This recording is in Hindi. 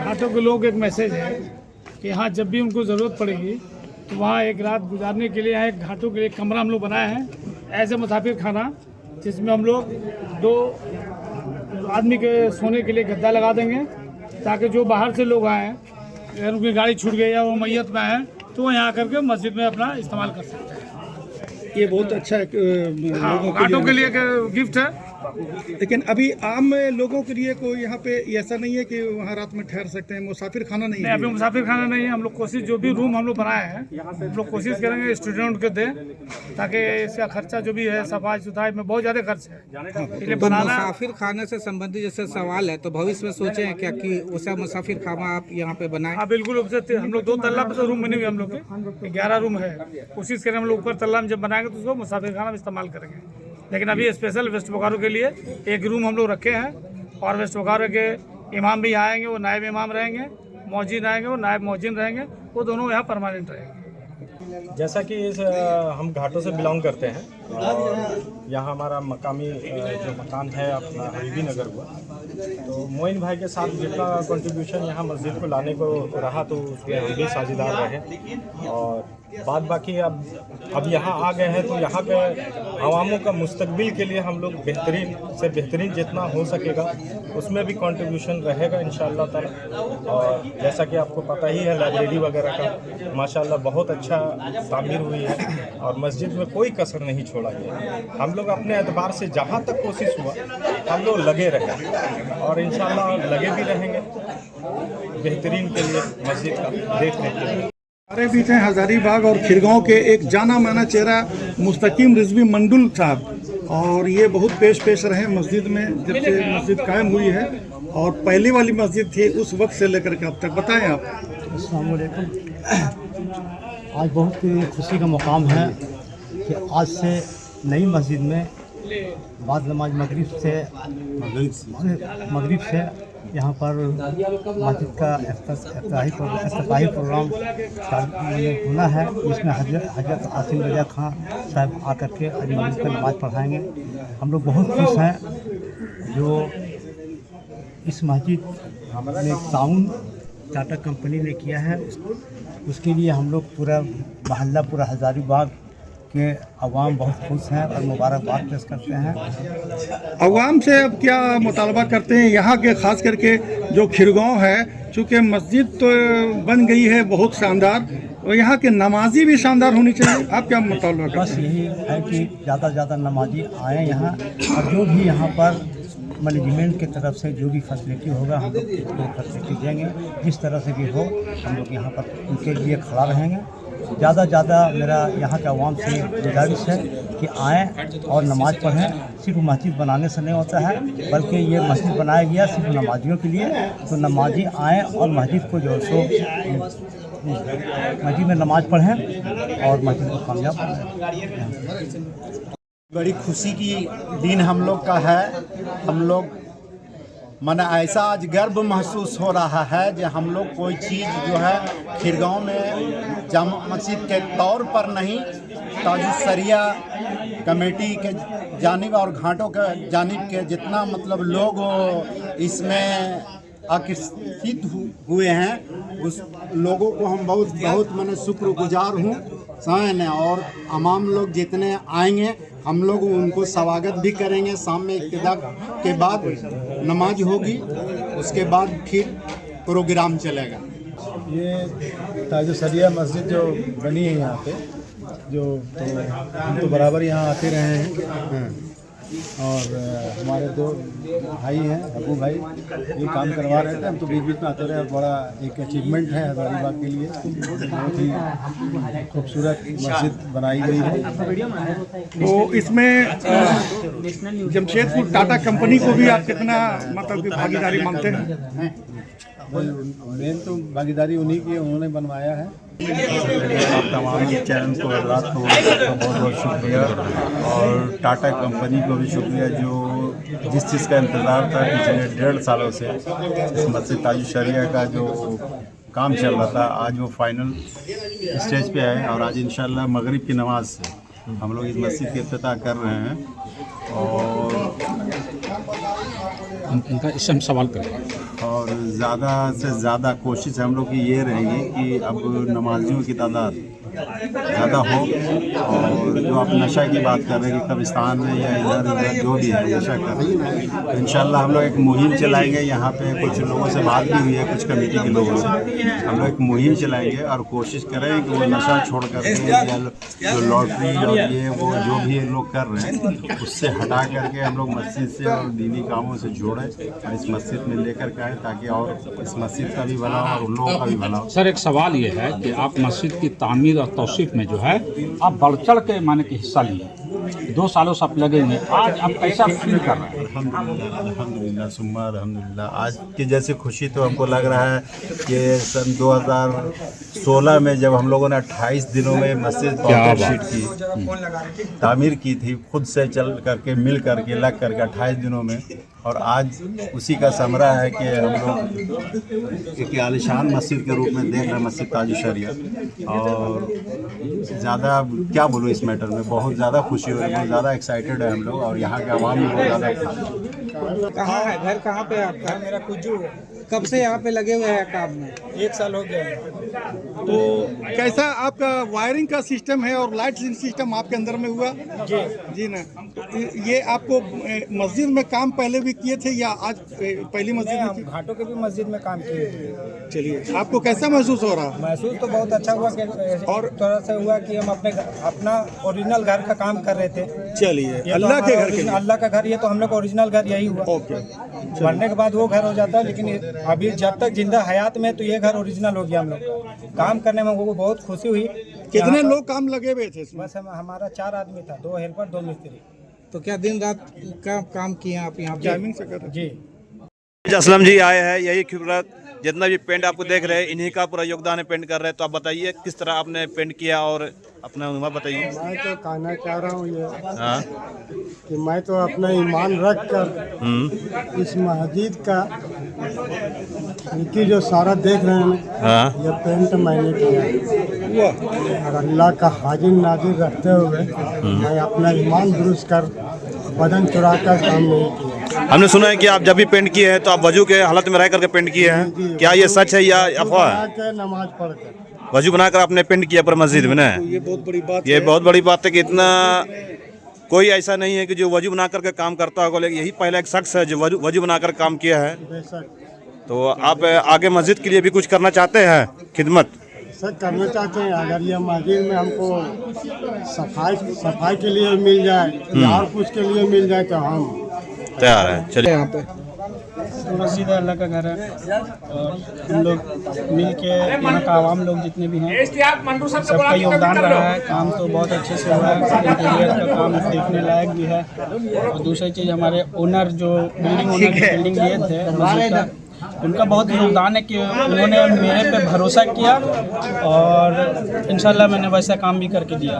घाटों के लोग एक मैसेज है कि हाँ जब भी उनको ज़रूरत पड़ेगी तो वहाँ एक रात गुजारने के लिए यहाँ एक घाटों के लिए कमरा हम लोग बनाए हैं एज ए मुसाफिर खाना, जिसमें हम लोग 2 आदमी के सोने के लिए गद्दा लगा देंगे ताकि जो बाहर से लोग आए अगर उनकी गाड़ी छूट गई या वो मैयत में आए तो वो यहाँ आकर के मस्जिद में अपना इस्तेमाल कर सकते हैं। ये बहुत अच्छा हाँ, घाटों के लिए गिफ्ट है। लेकिन अभी आम लोगों के लिए कोई यहाँ पे ऐसा नहीं है कि वहाँ रात में ठहर सकते हैं, मुसाफिर खाना नहीं है? अभी मुसाफिर खाना नहीं है। हम लोग कोशिश जो भी रूम हम लोग बनाए हैं हम लोग कोशिश करेंगे स्टूडेंट को दें ताकि इसका खर्चा जो भी है सफाई सुथराई में बहुत ज़्यादा खर्च है। तो मुसाफिर खाने से संबंधित जैसे सवाल है तो भविष्य में सोचे हैं क्या कि वैसा मुसाफिर खाना आप यहाँ पे बनाएं? हाँ बिल्कुल, हम लोग 2 तल्ला पे रूम बने हुए हम लोग के 11 रूम है। कोशिश करें हम लोग ऊपर तल्ला में जब बनाएंगे तो उसको मुसाफिर खाना में इस्तेमाल करेंगे। लेकिन अभी स्पेशल वेस्ट बोकारो के लिए एक रूम हम लोग रखे हैं और वेस्ट बोकारो के इमाम भी आएंगे, वो नायब इमाम रहेंगे, मौजिन आएंगे, वो नायब मौजिन रहेंगे, वो दोनों यहाँ परमानेंट रहेंगे। जैसा कि हम घाटों से बिलोंग करते हैं और यहाँ हमारा मकामी जो मकान है अपना हबीबी नगर हुआ, तो मोइन भाई के साथ जितना कंट्रीब्यूशन यहाँ मस्जिद को लाने को रहा तो उसमें हम भी साझेदार रहे। और बाद बाकी अब यहाँ आ गए हैं तो यहाँ के अवामों का मुस्तकबिल के लिए हम लोग बेहतरीन से बेहतरीन जितना हो सकेगा उसमें भी कंट्रीब्यूशन रहेगा इंशाअल्लाह ताला। और जैसा कि आपको पता ही है लाइब्रेरी वगैरह का माशाअल्लाह बहुत अच्छा तामीर हुई है और मस्जिद में कोई कसर नहीं छोड़ा गया। हम लोग अपने एतबार से जहाँ तक कोशिश हुआ हम लोग लगे रहे और इंशाअल्लाह लगे भी रहेंगे बेहतरीन के लिए मस्जिद का देखने के लिए। हमारे बीच हैं हजारीबाग और खिरगांव के एक जाना माना चेहरा मुस्तकीम रिजवी मंडुल साहब, और ये बहुत पेश रहे मस्जिद में जब से मस्जिद कायम हुई है और पहली वाली मस्जिद थी उस वक्त से लेकर के अब तक। बताएं आप। अस्सलाम वालेकुम। आज बहुत ही खुशी का मुकाम है कि आज से नई मस्जिद में बाद नमाज मगरिब से यहाँ पर मस्जिद का इफ्तिताही प्रोग्राम होना है। इसमें हजरत आसिम रजा खां साहब आकर के आज मस्जिद का नमाज़ पढ़ाएंगे। हम लोग बहुत खुश हैं जो इस मस्जिद में ताउन टाटा कंपनी ने किया है, उसके लिए हम लोग पूरा महल्ला पूरा हजारीबाग के अवाम बहुत खुश हैं और मुबारकबाद पेश करते हैं। अवाम से अब क्या मुतालबा करते हैं यहाँ के, ख़ास करके जो खिरगांव है, चूँकि मस्जिद तो बन गई है बहुत शानदार और यहाँ के नमाजी भी शानदार होनी चाहिए, आप क्या मुतालबा करते हैं? बस यही है कि ज़्यादा से ज़्यादा नमाजी आएँ यहाँ और जो भी यहाँ पर मैनेजमेंट की तरफ से जो भी फैसिलिटी होगा हम लोग उसको फैसिलिटी देंगे। जिस तरह से भी हो हम लोग यहाँ पर उनके लिए खड़ा रहेंगे। ज़्यादा से ज़्यादा मेरा यहाँ के अवाम से गुजारिश है कि आएँ और नमाज़ पढ़ें। सिर्फ मस्जिद बनाने से नहीं होता है बल्कि ये मस्जिद बनाया गया सिर्फ नमाजियों के लिए, तो नमाजी आएँ और मस्जिद को जो सो मस्जिद में नमाज़ पढ़ें और मस्जिद को कामयाब करें। बड़ी खुशी की दिन हम लोग का है। हम लोग मन ऐसा आज गर्व महसूस हो रहा है जो हम लोग कोई चीज़ जो है खिरगांव में जामा मस्जिद के तौर पर नहीं, ताजुस्सरिया कमेटी के जानिब और घाटों के जानिब के जितना मतलब लोग इसमें आकर्षित हुए हैं उस लोगों को हम बहुत मैंने शुक्रगुजार हूँ समझने। और तमाम लोग जितने आएंगे हम लोग उनको स्वागत भी करेंगे। शाम में इब्तिदा के बाद नमाज होगी, उसके बाद फिर प्रोग्राम चलेगा। ये ताजुस्सरिया मस्जिद जो बनी है यहाँ पे हम तो बराबर यहाँ आते रहे हैं और हमारे 2 भाई हैं अबू भाई, ये काम करवा रहे थे, हम तो बीच बीच में आते रहे। बड़ा एक अचीवमेंट है हजारीबाग के लिए, बहुत ही खूबसूरत मस्जिद बनाई गई है। तो इसमें जमशेदपुर टाटा कंपनी को भी आप कितना मतलब की भागीदारी मानते हैं? मेन तो भागीदारी उन्हीं की, उन्होंने बनवाया है। आप तमाम चैनल को हजरात को बहुत बहुत शुक्रिया और टाटा कंपनी को भी शुक्रिया जो जिस चीज़ का इंतज़ार था पिछले 1.5 सालों से इस मस्जिद ताजुस्सरिया का जो काम चल रहा था आज वो फाइनल स्टेज पे है और आज इंशाल्लाह मगरिब की नमाज से हम लोग इस मस्जिद के इफ्तिताह कर रहे हैं। और उनका इससे हम सवाल करें। और ज़्यादा से ज़्यादा कोशिश हम लोग की ये रहेगी कि अब नमाजियों की तादाद ज़्यादा हो, और जो आप नशा की बात कर रहे हैं कि कब्रिस्तान में या इधर उधर जो भी है नशा कर रहे हैं, तो इंशाल्लाह हम लोग एक मुहिम चलाएंगे। यहाँ पे कुछ लोगों से बात भी हुई है, कुछ कमेटी के लोगों से। हम लोग एक मुहिम चलाएंगे और कोशिश करें कि वो नशा छोड़ करके या जो लॉटरी और ये वो जो भी लोग कर रहे हैं उससे हटा करके हम लोग मस्जिद से और दीनी कामों से जोड़ें और इस मस्जिद में लेकर के आए, ताकि और इस मस्जिद का भी भला हो और उन लोगों का भी भला हो। सर, एक सवाल ये है कि आप मस्जिद की तामीर और तौसीफ में जो है आप बढ़ चढ़ के माने कि हिस्सा लिए, 2 सालों से आप लगे हुए, आज आप कैसा फील कर रहे हैं? अल्हम्दुलिल्लाह सुम्मा अल्हम्दुलिल्लाह। आज की जैसी खुशी तो हमको लग रहा है कि सन 2016 में जब हम लोगों ने 28 दिनों में मस्जिद शीट की तामीर की थी, खुद से चल करके मिल करके लग करके 28 दिनों में, और आज उसी का समरा है कि हम लोग एक आलिशान मस्जिद के रूप में देख रहे हैं मस्जिद ताज शरिया। और ज़्यादा क्या बोलूँ इस मैटर में, बहुत ज़्यादा खुशी हो रही है, बहुत ज़्यादा एक्साइटेड है हम लोग, और यहाँ के आवाम भी बहुत ज़्यादा खुश है। कहाँ है घर, कहाँ पे आपका? मेरा कुजू है। कब से यहाँ पे लगे हुए हैं काम में? 1 साल हो गया है। तो कैसा आपका वायरिंग का सिस्टम है और लाइट सिस्टम आपके अंदर में हुआ? जी ना। तो ये आपको मस्जिद में काम पहले भी किए थे या आज पहली मस्जिद में? घाटों के भी मस्जिद में काम किए। चलिए, आपको कैसा महसूस हो रहा? महसूस तो बहुत अच्छा हुआ कि और तरह से हुआ कि हम अपना ओरिजिनल घर का काम कर रहे थे। चलिए, अल्लाह के घर के लिए। अल्लाह का घर, ये तो हम लोग का ओरिजिनल घर यही हुआ। ओके, मरने के बाद वो घर हो जाता है, लेकिन अभी जब तक जिंदा हयात में तो ये घर ओरिजिनल हो गया। हम लोग का काम करने में वो बहुत खुशी हुई। कितने लोग काम लगे हुए थे इसमें? बस हमारा 4 आदमी था, 2 हेल्पर 2 मिस्त्री। तो क्या दिन रात का काम किए आप यहाँ पे? टाइमिंग से कर रहे? जी। असलम जी आए हैं, यही खूबसूरत जितना भी पेंट आपको देख रहे हैं इन्हीं का पूरा योगदान है पेंट कर रहे हैं। तो आप बताइए किस तरह आपने पेंट किया और अपना अनुभव बताइए। मैं तो कहना चाह रहा हूँ ये हाँ, कि मैं तो अपना ईमान रख कर इस मस्जिद का जो सारा देख रहे हैं हाँ, ये पेंट मैंने किया, और अल्लाह का हाजिर नाजिर रखते हुए मैं अपना ईमान दुरुस्त कर बदन चुरा कर काम नहीं किया। हमने सुना है कि आप जब भी पेंट किए हैं तो आप वजू के हालत में रह करके पेंट किए हैं, क्या ये सच है या अफवाह है? के नमाज पढ़ कर वजू बनाकर आपने पेंट किया पर मस्जिद में ना? ये बहुत बड़ी बात ये बहुत बड़ी बात है कि इतना कोई ऐसा नहीं है कि जो वजू बना करके काम करता होगा, लेकिन यही पहला एक शख्स है जो वजू बनाकर काम किया है। बेशक तो आप आगे मस्जिद के लिए भी कुछ करना चाहते हैं खिदमत? सर करना चाहते हैं, अगर ये मस्जिद में हमको सफाई के लिए मिल जाए या और कुछ के लिए मिल जाए तो हम तैयार है। चलिए, यहाँ पे मस्जिद अल्लाह का घर है, और हम लोग मिल के यहाँ का आवाम लोग जितने भी हैं सबका योगदान रहा है। काम तो बहुत अच्छे से हुआ है, इंटीरियर का काम देखने लायक भी है। और दूसरी चीज़, हमारे ओनर जो बिल्डिंग लिए थे मस्जिद का, उनका बहुत योगदान है कि उन्होंने मेरे पे भरोसा किया और इंशाल्लाह मैंने वैसा काम भी करके दिया।